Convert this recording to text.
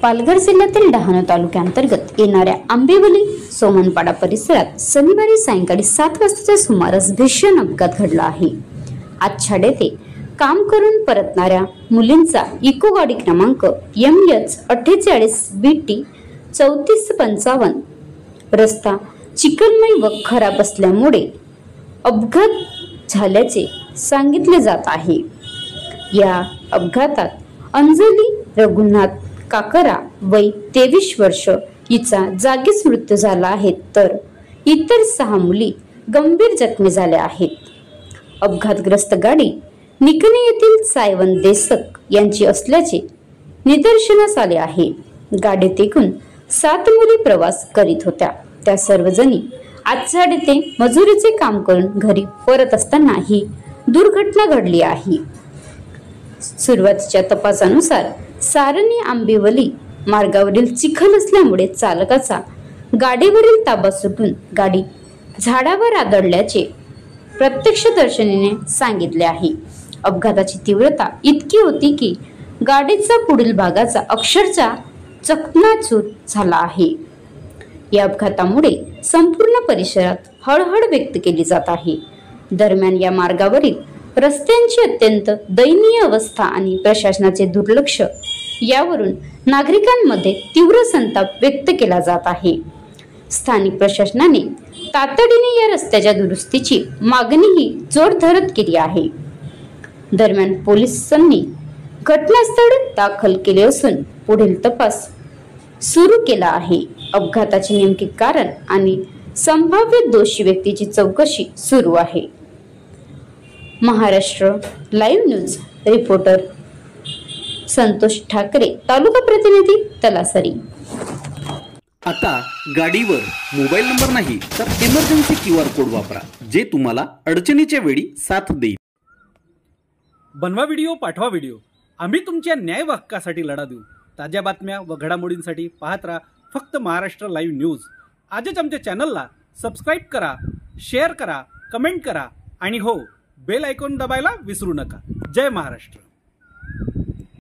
पालघर जिल्ह्यातील डहाणू तालुक्यांतर्गत येणाऱ्या आंबेवली सोमनपाडा परिसरात शनिवारी सायंकाळी 7 वाजताच्या सुमारास भीषण अपघात घडला आहे। आज छाड येथे काम करून परतणाऱ्या मुलींचा इको गाडी क्रमांक MH48 BT 3455 रस्ता चिखलमय व खराब असल्यामुळे अपघात झाल्याचे सांगितले जात आहे। या अपघातात अंजली रघुनाथ काकरा वय 23 वर्ष हिचा जागीच मृत्यू झाला आहे, तर इतर 6 मुली गंभीर जखमी झाल्या आहेत। अपघातग्रस्त गाडी निकणे येथील सायवन देसक यांची असल्याचे निदर्शनास आले आहे। गाडीत एकूण 7 मुली प्रवास करीत होत्या। त्या सर्वजणी आज छाड येथे मजुरीचे काम करून घरी परत असताना ही दुर्घटना घडली आहे। सुरुवातीच्या तपासानुसार सारणी आंबेवली मार्गावरील चिखल असल्यामुळे चालकाचा गाडीवरील ताबा सुटून गाडी झाडावर आदळल्याचे प्रत्यक्षदर्शीने सांगितले आहे। अपघाताची तीव्रता इतकी होती की गाडीचा पुढील भागाचा अक्षरशः चकनाचूर झाला आहे। या अपघातामुळे संपूर्ण परिसरात हळहळ व्यक्त केली जात आहे। दरम्यान या मार्गावरील रस्त्यांची अत्यंत दयनीय अवस्था आणि प्रशासनाचे दुर्लक्ष यावरून नागरिकांमध्ये तीव्र संताप व्यक्त केला जात आहे। स्थानिक प्रशासनाने तातडीने या रस्त्याच्या दुरुस्तीची मागणीही जोर धरत केली आहे। दरम्यान पोलिसांनी घटनास्थळ दाखल केले असून पुढील तपास सुरू केला आहे। अपघाताचे नेमके कारण आणि संभाव्य दोषी व्यक्तीची चौकशी सुरू आहे। Maharashtra live news reporter Santosh Thakre, तालुका प्रतिनिधी तलासरी। आता गाडीवर मोबाईल नंबर नाही तर इमर्जन्सी QR कोड वापरा, जे तुम्हाला अडचणीच्या वेळी साथ देईल। बनवा व्हिडिओ, पाठवा व्हिडिओ, आम्ही तुमच्या न्याय हक्कासाठी लढा देऊ। ताज्या बातम्या व घडामोडींसाठी पाहत राहा फक्त महाराष्ट्र लाईव्ह न्यूज। आजच आमच्या चॅनलला सबस्क्राईब करा, शेअर करा, कमेंट करा आणि हो, बेल आयकॉन दबायला विसरू नका। जय महाराष्ट्र।